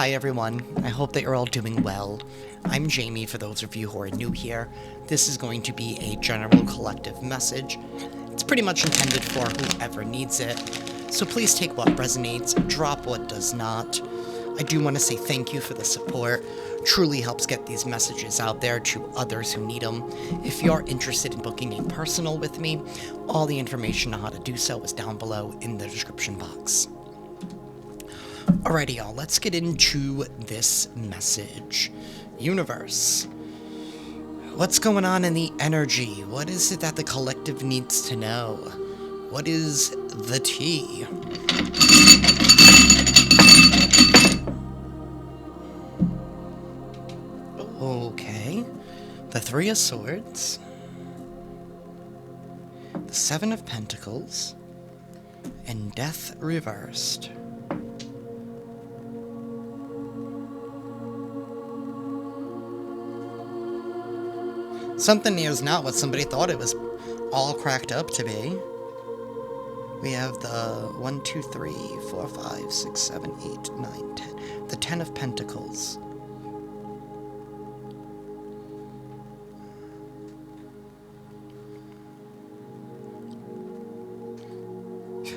Hi everyone, I hope that you're all doing well. I'm Jamie for those of you who are new here. This is going to be a general collective message. It's pretty much intended for whoever needs it, so please take what resonates, drop what does not. I do want to say thank you for the support. Truly helps get these messages out there to others who need them. If you're interested in booking a personal with me, all the information on how to do so is down below in the description box. Alrighty y'all, let's get into this message. Universe. What's going on in the energy? What is it that the collective needs to know? What is the tea? Okay. The Three of Swords. The Seven of Pentacles. And Death reversed. Something here is not what somebody thought it was all cracked up to be. We have the 1, 2, 3, 4, 5, 6, 7, 8, 9, 10. The 10 of Pentacles.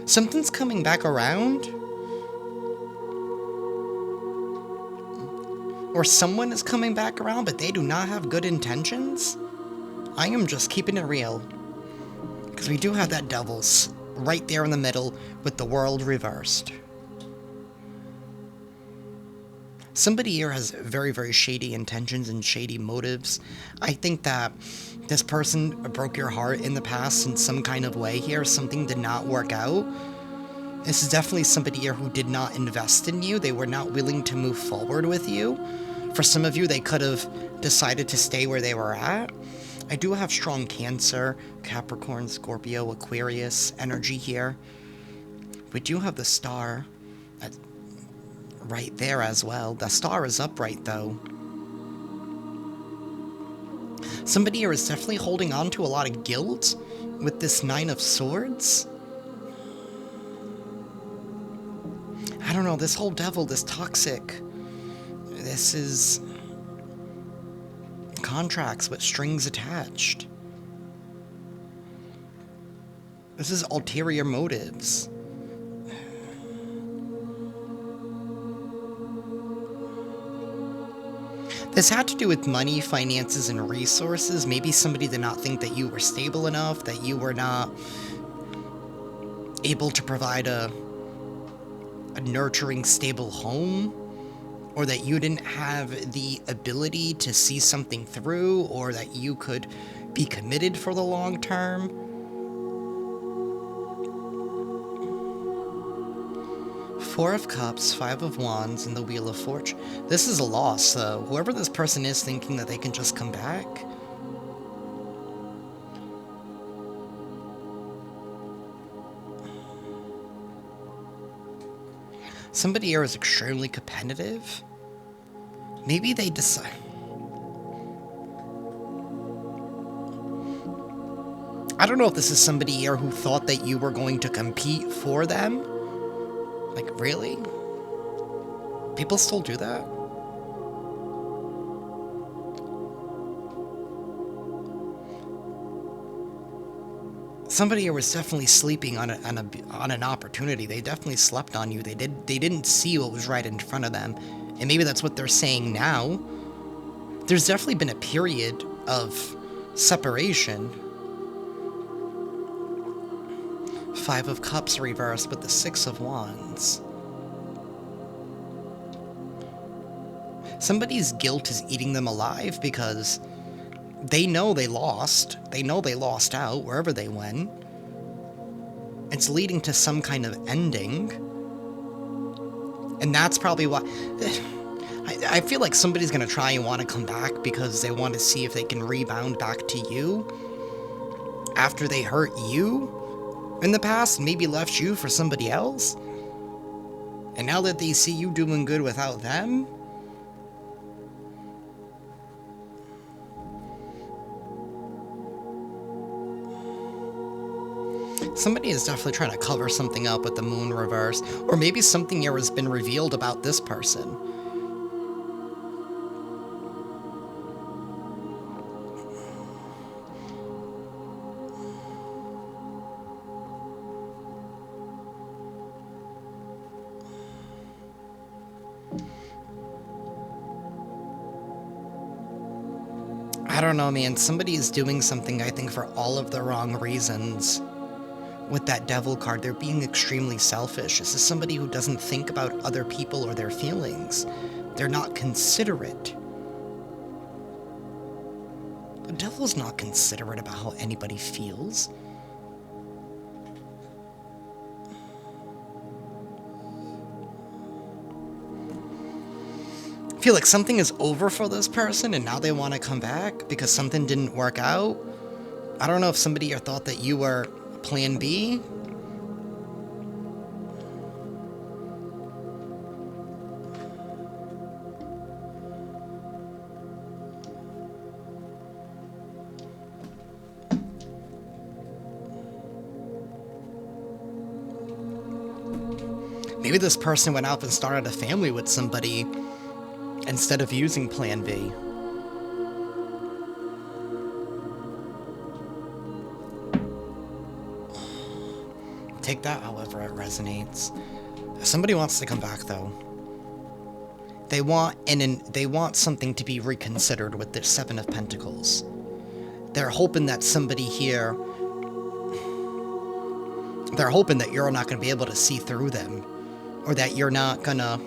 Something's coming back around? Or someone is coming back around, but they do not have good intentions? I am just keeping it real. Because we do have that Devil's right there in the middle with the world reversed. Somebody here has very, very shady intentions and shady motives. I think that this person broke your heart in the past in some kind of way here. Something did not work out. This is definitely somebody here who did not invest in you. They were not willing to move forward with you. For some of you, they could have decided to stay where they were at. I do have strong Cancer, Capricorn, Scorpio, Aquarius energy here. We do have the Star right there as well. The Star is upright, though. Somebody here is definitely holding on to a lot of guilt with this Nine of Swords. I don't know, this whole Devil, this toxic, this is contracts with strings attached. This is ulterior motives. This had to do with money, finances, and resources. Maybe somebody did not think that you were stable enough, that you were not able to provide a nurturing, stable home, or that you didn't have the ability to see something through, or that you could be committed for the long term. Four of Cups, Five of Wands, and the Wheel of Fortune. This is a loss, though. Whoever this person is thinking that they can just come back. Somebody here is extremely competitive. Maybe they decide... I don't know if this is somebody here who thought that you were going to compete for them. Like, really? People still do that? Somebody here was definitely sleeping on an opportunity. They definitely slept on you. They didn't see what was right in front of them. And maybe that's what they're saying now. There's definitely been a period of separation. Five of Cups reversed with the Six of Wands. Somebody's guilt is eating them alive because they know they lost. They know they lost out wherever they went. It's leading to some kind of ending. And that's probably why... I feel like somebody's going to try and want to come back because they want to see if they can rebound back to you after they hurt you in the past, maybe left you for somebody else. And now that they see you doing good without them... Somebody is definitely trying to cover something up with the moon reverse, or maybe something here has been revealed about this person. I don't know, man. Somebody is doing something, I think, for all of the wrong reasons. With that devil card, they're being extremely selfish. This is somebody who doesn't think about other people or their feelings. They're not considerate. The devil's not considerate about how anybody feels. I feel like something is over for this person and now they want to come back because something didn't work out. I don't know if somebody here thought that you were plan B. Maybe this person went out and started a family with somebody instead of using plan B. Take that however it resonates. If somebody wants to come back though, they want something to be reconsidered with the Seven of Pentacles. They're hoping that somebody here, they're hoping that you're not going to be able to see through them, or that you're not gonna,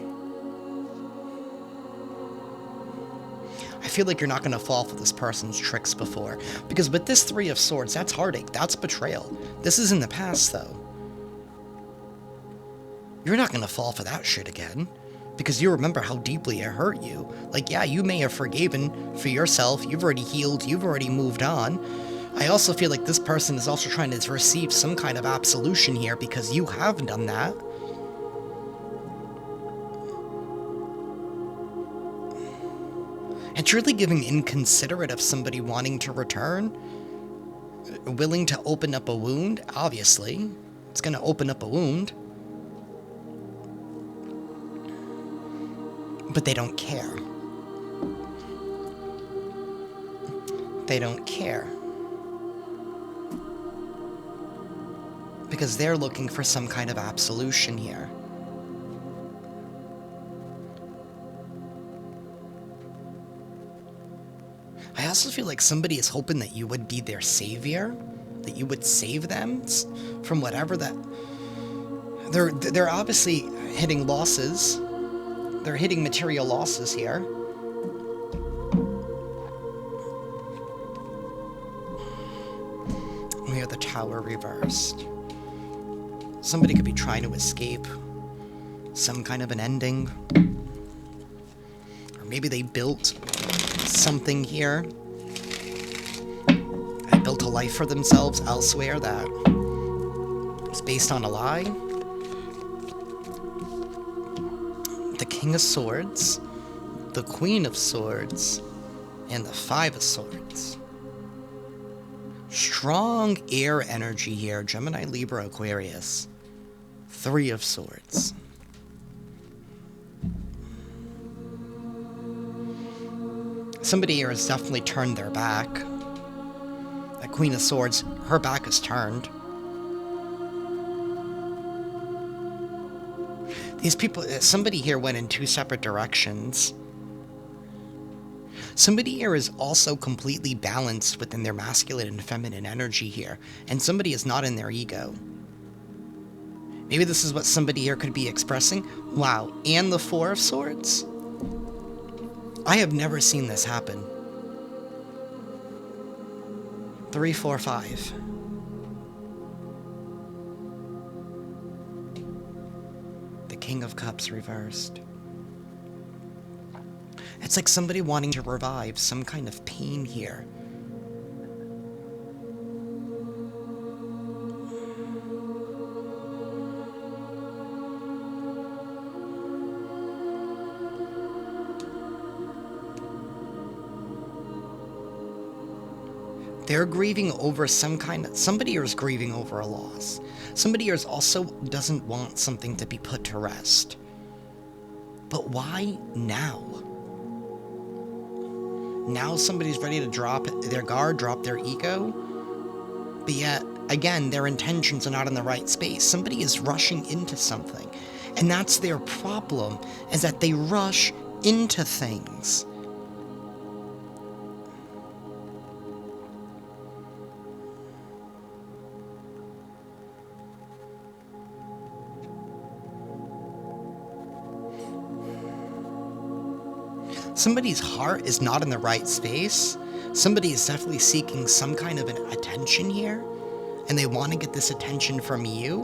I feel like you're not gonna fall for this person's tricks before, because with this Three of Swords, that's heartache, that's betrayal. This is in the past though. You're not gonna fall for that shit again, because you remember how deeply it hurt you. Like, yeah, you may have forgiven for yourself, you've already healed, you've already moved on. I also feel like this person is also trying to receive some kind of absolution here, because you have done that. It's really giving inconsiderate of somebody wanting to return, willing to open up a wound, obviously. It's gonna open up a wound. But they don't care. They don't care. Because they're looking for some kind of absolution here. I also feel like somebody is hoping that you would be their savior, that you would save them from whatever that... They're obviously hitting losses. They're hitting material losses here. We have the Tower reversed. Somebody could be trying to escape some kind of an ending. Or maybe they built something here. They built a life for themselves elsewhere that was based on a lie. The King of Swords, the Queen of Swords, and the Five of Swords. Strong air energy here. Gemini, Libra, Aquarius. Three of Swords. Somebody here has definitely turned their back. That Queen of Swords, her back is turned. These people, somebody here went in two separate directions. Somebody here is also completely balanced within their masculine and feminine energy here, and somebody is not in their ego. Maybe this is what somebody here could be expressing. Wow, and the Four of Swords? I have never seen this happen. 3, 4, 5. The King of Cups reversed. It's like somebody wanting to revive some kind of pain here. They're grieving over some kind of... Somebody here is grieving over a loss. Somebody here is also doesn't want something to be put to rest. But why now? Now somebody's ready to drop their guard, drop their ego. But yet, again, their intentions are not in the right space. Somebody is rushing into something. And that's their problem, is that they rush into things. Somebody's heart is not in the right space. Somebody is definitely seeking some kind of an attention here, and they want to get this attention from you.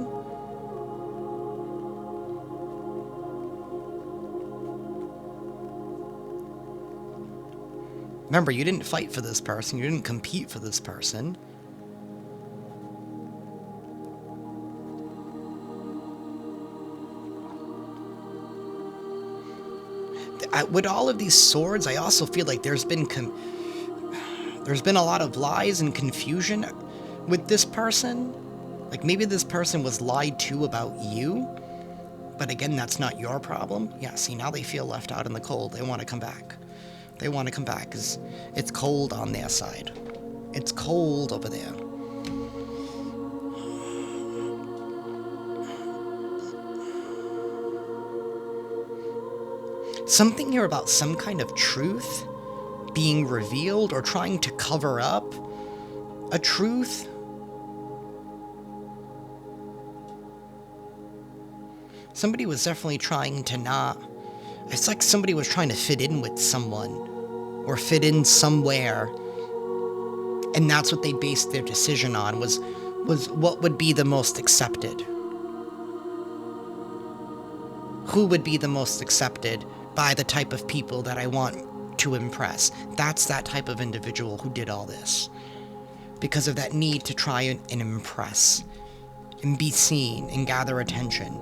Remember, you didn't fight for this person. You didn't compete for this person. With all of these swords, I also feel like there's been a lot of lies and confusion with this person. Like, maybe this person was lied to about you, but again, that's not your problem. Yeah, see, now they feel left out in the cold. They want to come back. They want to come back because it's cold on their side. It's cold over there. Something here about some kind of truth being revealed or trying to cover up a truth. Somebody was definitely trying to not... It's like somebody was trying to fit in with someone or fit in somewhere. And that's what they based their decision on, was what would be the most accepted. Who would be the most accepted by the type of people that I want to impress? That's that type of individual who did all this. Because of that need to try and impress and be seen and gather attention.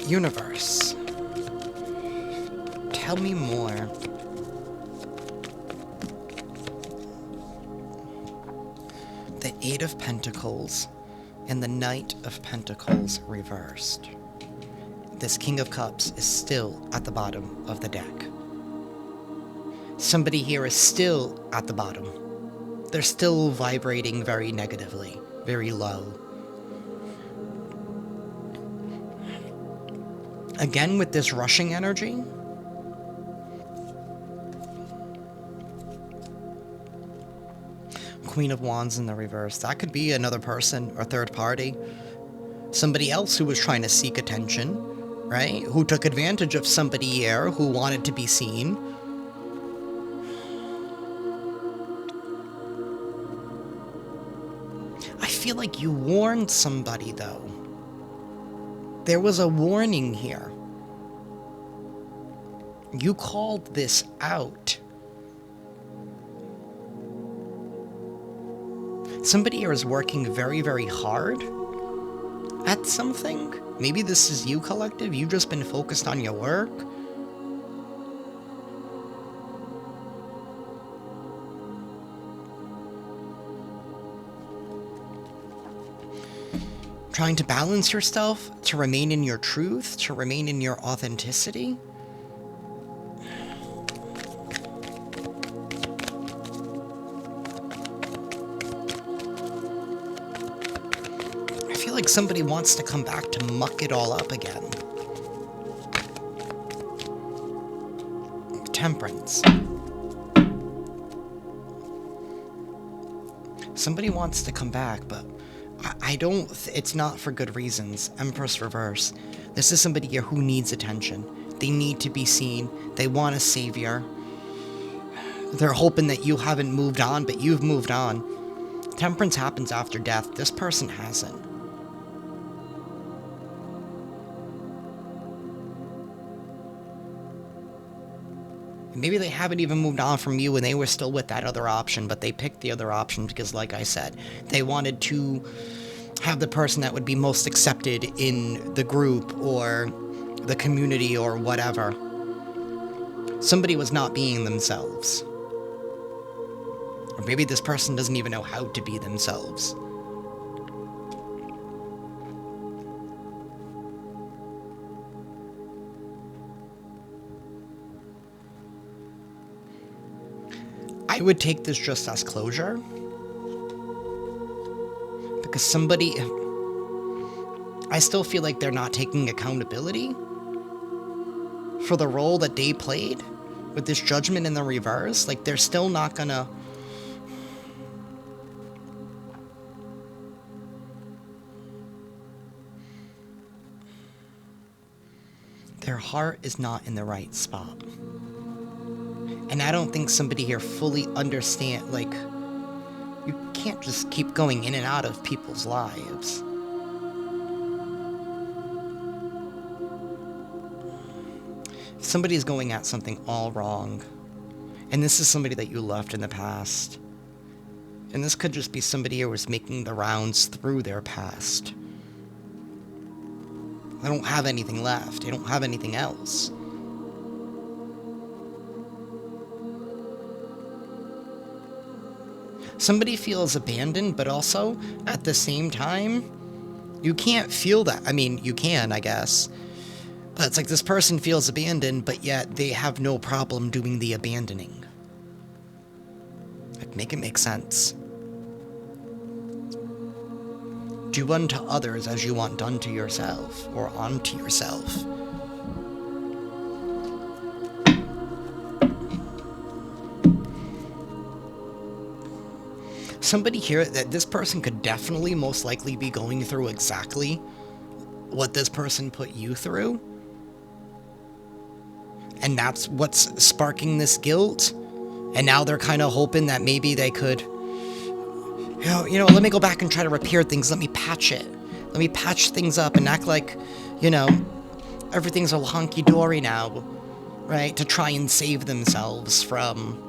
Universe, tell me more. The Eight of Pentacles and the Knight of Pentacles reversed. This King of Cups is still at the bottom of the deck. Somebody here is still at the bottom. They're still vibrating very negatively, very low. Again, with this rushing energy, Queen of Wands in the reverse. That could be another person or third party. Somebody else who was trying to seek attention, right? Who took advantage of somebody here who wanted to be seen. I feel like you warned somebody, though. There was a warning here. You called this out. Somebody here is working very, very hard at something. Maybe this is you, collective. You've just been focused on your work. Trying to balance yourself, to remain in your truth, to remain in your authenticity. I feel like somebody wants to come back to muck it all up again. Temperance. Somebody wants to come back, but I don't... It's not for good reasons. Empress reverse. This is somebody here who needs attention. They need to be seen. They want a savior. They're hoping that you haven't moved on, but you've moved on. Temperance happens after death. This person hasn't. Maybe they haven't even moved on from you and they were still with that other option, but they picked the other option because, like I said, they wanted to have the person that would be most accepted in the group or the community or whatever. Somebody was not being themselves. Or maybe this person doesn't even know how to be themselves. I would take this just as closure. Because somebody... I still feel like they're not taking accountability for the role that they played with this judgment in the reverse. Like, they're still not gonna... Their heart is not in the right spot. And I don't think somebody here fully understand, like, you can't just keep going in and out of people's lives. If somebody's going at something all wrong, and this is somebody that you left in the past, and this could just be somebody who was making the rounds through their past. They don't have anything left. They don't have anything else. Somebody feels abandoned, but also, at the same time, you can't feel that. I mean, you can, I guess. But it's like this person feels abandoned, but yet they have no problem doing the abandoning. Like, make it make sense. Do unto others as you want done to yourself, or onto yourself. Somebody here that this person could definitely most likely be going through exactly what this person put you through. And that's what's sparking this guilt. And now they're kind of hoping that maybe they could, let me go back and try to repair things. Let me patch it. Let me patch things up and act like, everything's all honky-dory now, right? To try and save themselves from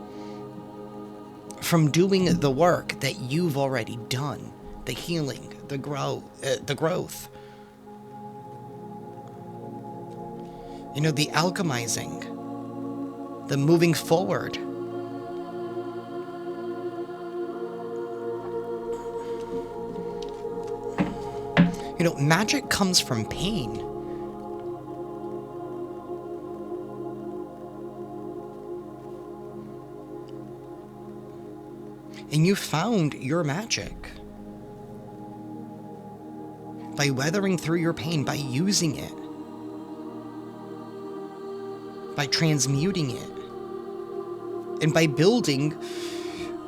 doing the work that you've already done. The healing, the growth. The alchemizing. The moving forward. Magic comes from pain. And you found your magic. By weathering through your pain, by using it. By transmuting it. And by building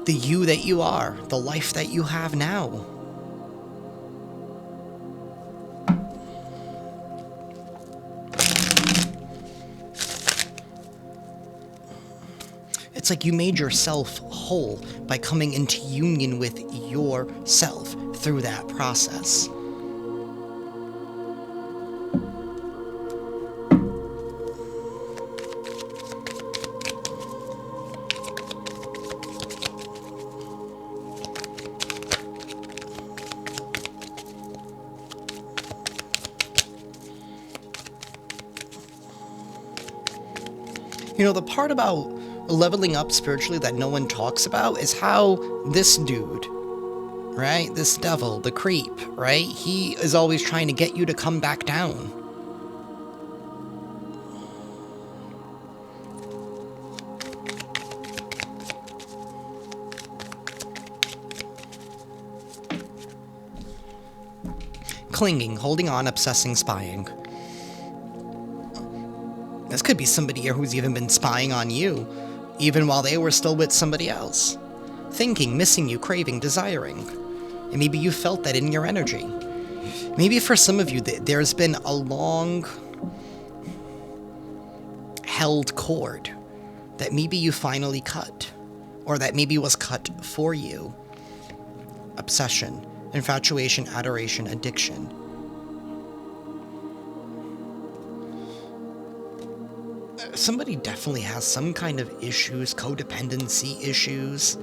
the you that you are, the life that you have now. It's like you made yourself whole by coming into union with yourself through that process. The part about leveling up spiritually that no one talks about is how this dude, right? This devil, the creep, right? He is always trying to get you to come back down. Clinging, holding on, obsessing, spying. This could be somebody here who's even been spying on you, even while they were still with somebody else. Thinking, missing you, craving, desiring. And maybe you felt that in your energy. Maybe for some of you, there's been a long held cord that maybe you finally cut, or that maybe was cut for you. Obsession, infatuation, adoration, addiction. Somebody definitely has some kind of issues, codependency issues.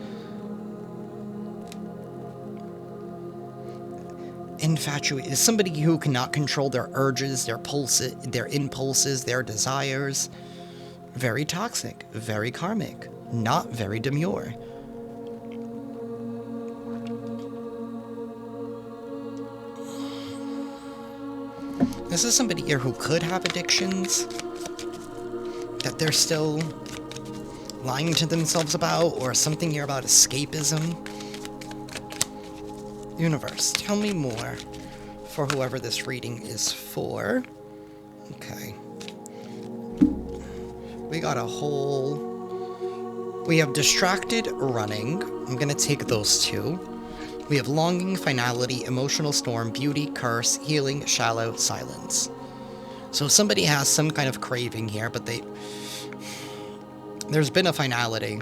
Infatuated, somebody who cannot control their urges, their impulses, their desires. Very toxic, very karmic, not very demure. This is somebody here who could have addictions that they're still lying to themselves about, or something here about escapism. Universe, tell me more for whoever this reading is for. Okay. We got a whole... We have distracted, running. I'm gonna take those two. We have longing, finality, emotional storm, beauty, curse, healing, shallow, silence. So somebody has some kind of craving here, but there's been a finality.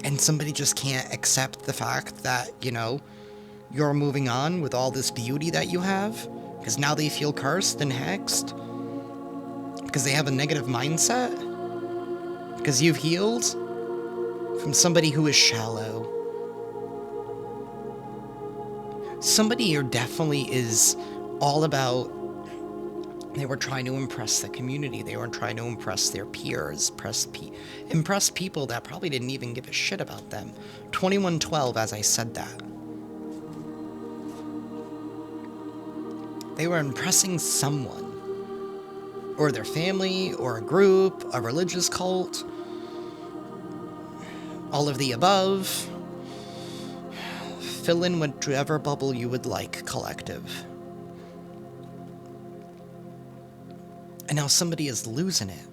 And somebody just can't accept the fact that, you're moving on with all this beauty that you have. Because now they feel cursed and hexed. Because they have a negative mindset. Because you've healed from somebody who is shallow. Somebody here definitely is all about, they were trying to impress the community. They were trying to impress their peers, impress people that probably didn't even give a shit about them. 2112, as I said that. They were impressing someone. Or their family, or a group, a religious cult. All of the above. Fill in whichever bubble you would like, collective. And now somebody is losing it.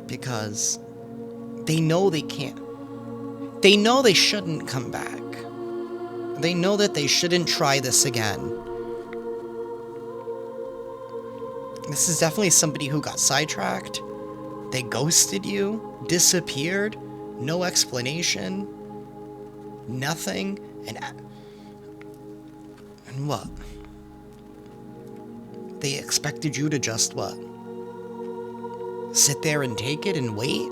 Because they know they can't. They know they shouldn't come back. They know that they shouldn't try this again. This is definitely somebody who got sidetracked. They ghosted you, disappeared, no explanation, nothing, and what? They expected you to just what? Sit there and take it and wait?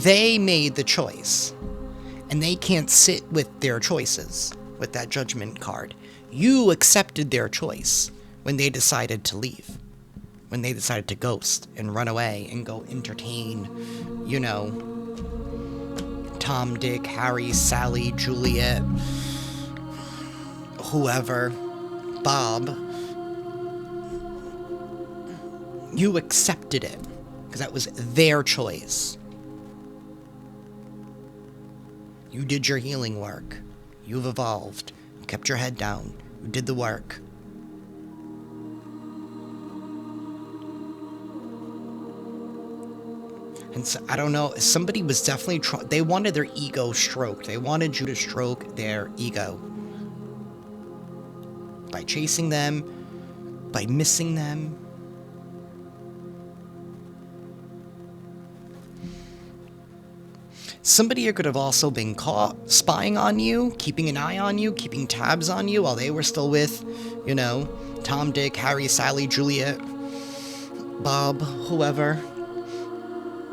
They made the choice. And they can't sit with their choices, with that judgment card. You accepted their choice when they decided to leave. When they decided to ghost and run away and go entertain, Tom, Dick, Harry, Sally, Juliet, whoever, Bob. You accepted it because that was their choice. You did your healing work. You've evolved. You kept your head down. You did the work. And so, I don't know, somebody was definitely they wanted their ego stroked. They wanted you to stroke their ego. By chasing them, by missing them. Somebody here could have also been caught spying on you, keeping an eye on you, keeping tabs on you while they were still with, Tom, Dick, Harry, Sally, Juliet, Bob, whoever.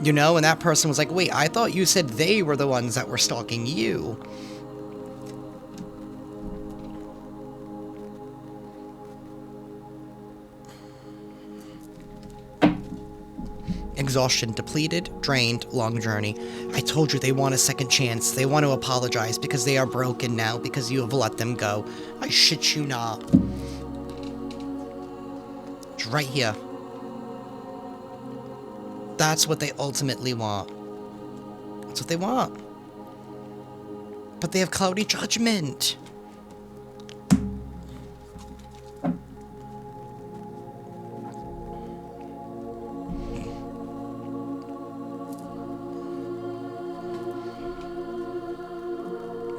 And that person was like, wait, I thought you said they were the ones that were stalking you. Exhaustion depleted, drained, long journey. I told you they want a second chance. They want to apologize because they are broken now because you have let them go. I shit you not. It's right here. That's what they ultimately want. That's what they want. But they have cloudy judgment.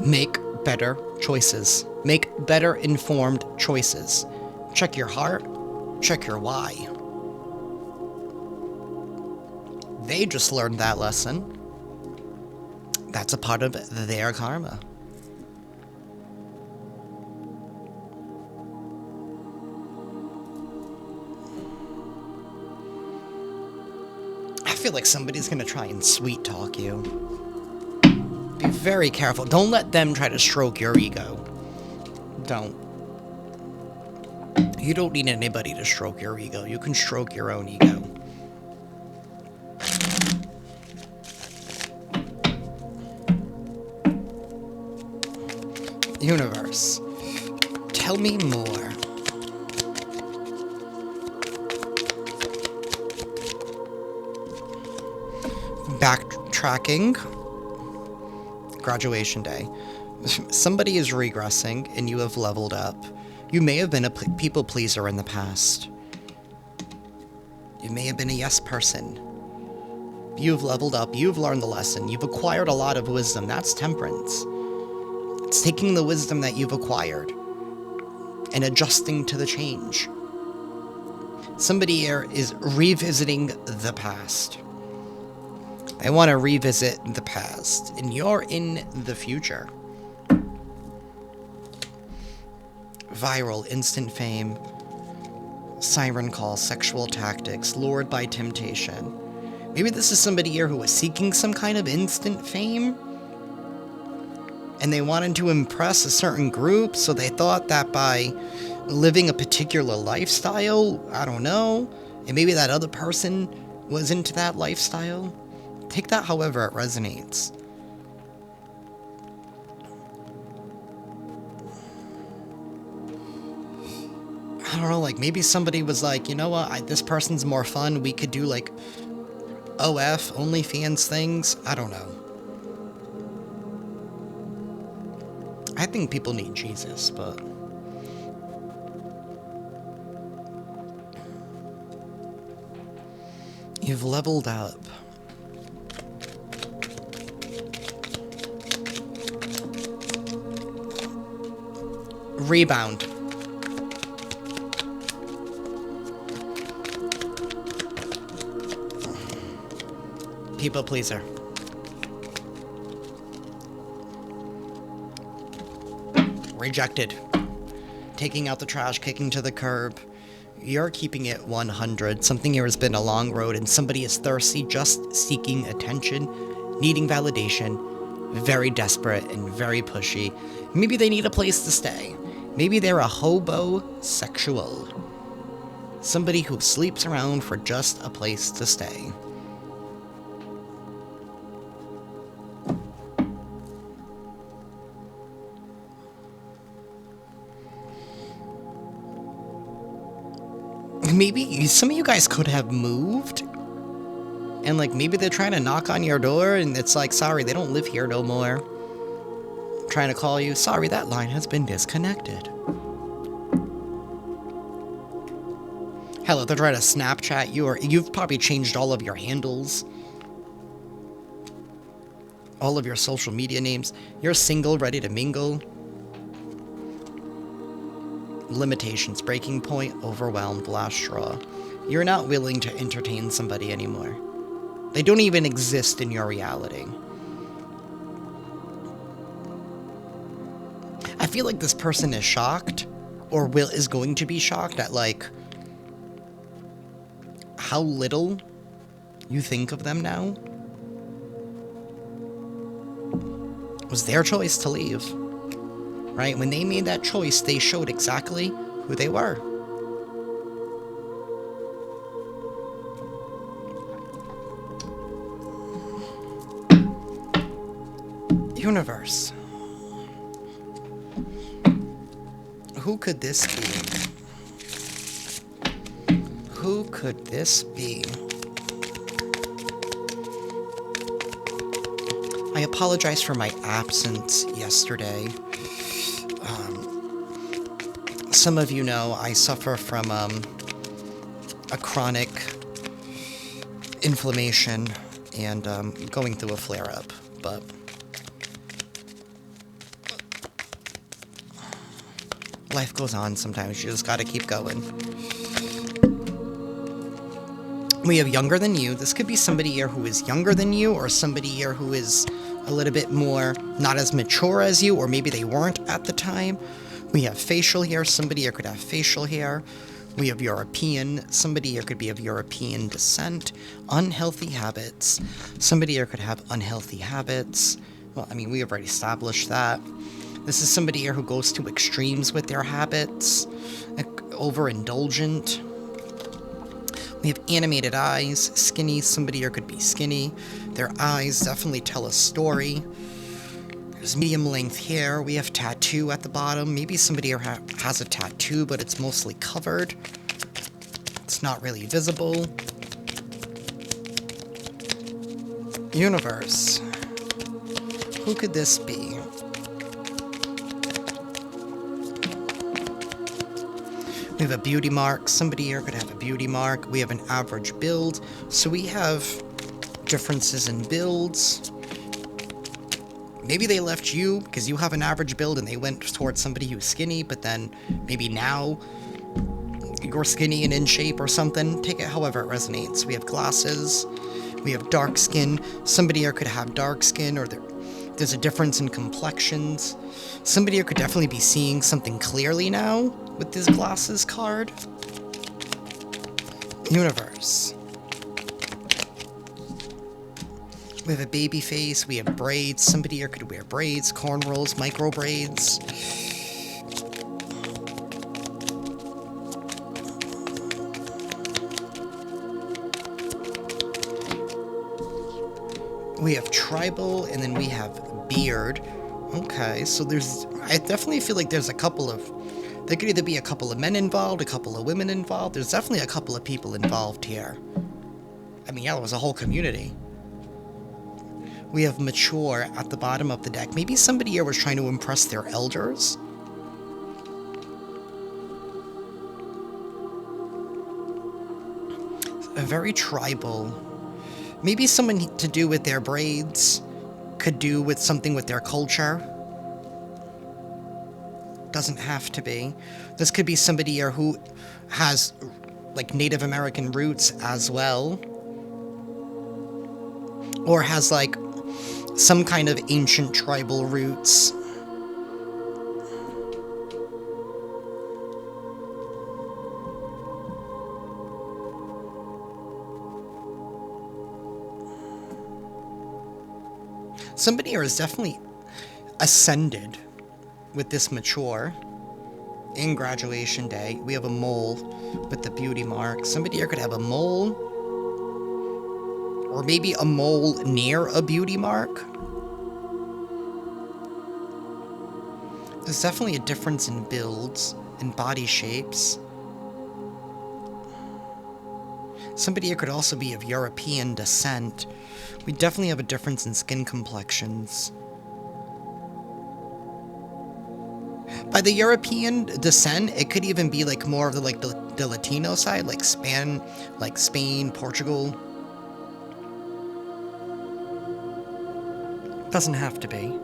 Make better choices. Make better informed choices. Check your heart. Check your why. They just learned that lesson. That's a part of their karma. I feel like somebody's gonna try and sweet talk you. Be very careful. Don't let them try to stroke your ego. Don't. You don't need anybody to stroke your ego. You can stroke your own ego. Universe, tell me more. Backtracking. Graduation day. Somebody is regressing and you have leveled up. You may have been a people pleaser in the past. You may have been a yes person. You've leveled up, you've learned the lesson, you've acquired a lot of wisdom. That's temperance. It's taking the wisdom that you've acquired and adjusting to the change. Somebody here is revisiting the past. They want to revisit the past, and you're in the future. Viral, instant fame, siren call, sexual tactics, lured by temptation. Maybe this is somebody here who was seeking some kind of instant fame, and they wanted to impress a certain group, so they thought that by living a particular lifestyle, I don't know, and maybe that other person was into that lifestyle. Take that however it resonates. I don't know, like maybe somebody was like, you know what, this person's more fun, we could do like OF, OnlyFans things, I don't know. I think people need Jesus, but... You've leveled up. Rebound. People pleaser. Rejected. Taking out the trash, kicking to the curb. You're keeping it 100. Something here has been a long road, and somebody is thirsty, just seeking attention, needing validation, very desperate and very pushy. Maybe they need a place to stay. Maybe they're a hobosexual. Somebody who sleeps around for just a place to stay. Maybe some of you guys could have moved, and like maybe they're trying to knock on your door and it's like, sorry, they don't live here no more. Trying to call you, sorry, that line has been disconnected. Hell, if they're trying to Snapchat you, or you've probably changed all of your handles, all of your social media names. You're single, ready to mingle. Limitations, breaking point, overwhelmed, last straw. You're not willing to entertain somebody anymore. They don't even exist in your reality. I feel like this person is shocked, or is going to be shocked at, like, how little you think of them now. It was their choice to leave. Right? When they made that choice, they showed exactly who they were. Universe. Who could this be? Who could this be? I apologize for my absence yesterday. Some of you know I suffer from a chronic inflammation and going through a flare-up, but life goes on sometimes. You just gotta keep going. We have younger than you. This could be somebody here who is younger than you, or somebody here who is a little bit more not as mature as you, or maybe they weren't at the time. We have facial hair. Somebody here could have facial hair. We have European. Somebody here could be of European descent. Unhealthy habits. Somebody here could have unhealthy habits. Well, I mean, we have already established that. This is somebody here who goes to extremes with their habits. Overindulgent. We have animated eyes. Skinny. Somebody here could be skinny. Their eyes definitely tell a story. There's medium length hair. We have tattoo at the bottom. Maybe somebody here has a tattoo, but it's mostly covered. It's not really visible. Universe. Who could this be? We have a beauty mark. Somebody here could have a beauty mark. We have an average build. So we have differences in builds. Maybe they left you because you have an average build and they went towards somebody who's skinny, but then maybe now you're skinny and in shape or something. Take it however it resonates. We have glasses. We have dark skin. Somebody here could have dark skin, or there's a difference in complexions. Somebody here could definitely be seeing something clearly now with this glasses card. Universe. We have a baby face. We have braids. Somebody here could wear braids, cornrows, micro braids. We have tribal, and then we have beard. Okay, so I definitely feel like there could either be a couple of men involved, a couple of women involved. There's definitely a couple of people involved here. I mean, yeah, there was a whole community. We have mature at the bottom of the deck. Maybe somebody here was trying to impress their elders. A very tribal. Maybe someone to do with their braids. Could do with something with their culture. Doesn't have to be. This could be somebody here who has, like, Native American roots as well. Or has, like, some kind of ancient tribal roots. Somebody here is definitely ascended with this mature. In graduation day, we have a mole with the beauty mark. Somebody here could have a mole, or maybe a mole near a beauty mark. There's definitely a difference in builds and body shapes. Somebody here could also be of European descent. We definitely have a difference in skin complexions. By the European descent, it could even be like more of the Latino side, like Spain, Portugal. Doesn't have to be.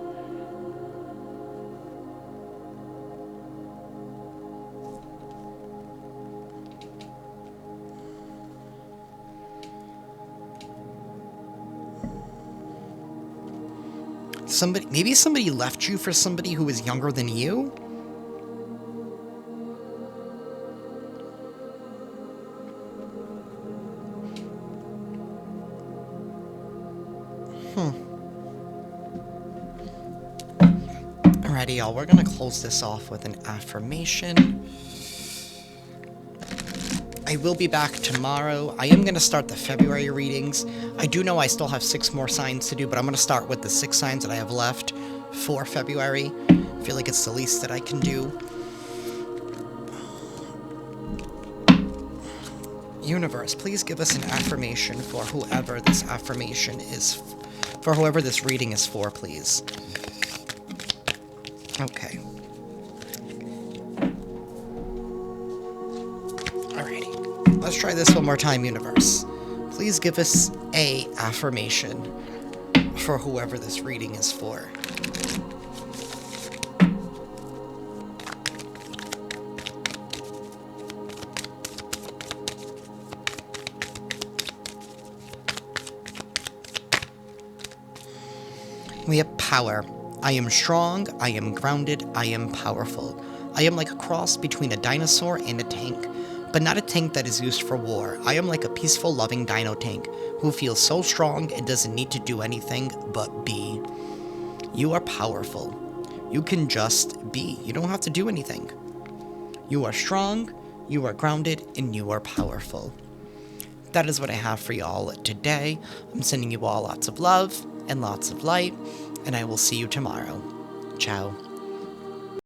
Maybe somebody left you for somebody who was younger than you? Alrighty, y'all, we're gonna close this off with an affirmation. I will be back tomorrow. I am going to start the February readings. I do know I still have 6 more signs to do, but I'm going to start with the 6 signs that I have left for February. I feel like it's the least that I can do. Universe, please give us an affirmation for whoever this affirmation is, for whoever this reading is for, please. Okay. Let's try this one more time, Universe. Please give us a affirmation for whoever this reading is for. We have power. I am strong, I am grounded, I am powerful. I am like a cross between a dinosaur and a tank. But not a tank that is used for war. I am like a peaceful, loving dino tank who feels so strong it doesn't need to do anything but be. You are powerful. You can just be. You don't have to do anything. You are strong, you are grounded, and you are powerful. That is what I have for y'all today. I'm sending you all lots of love and lots of light, and I will see you tomorrow. Ciao.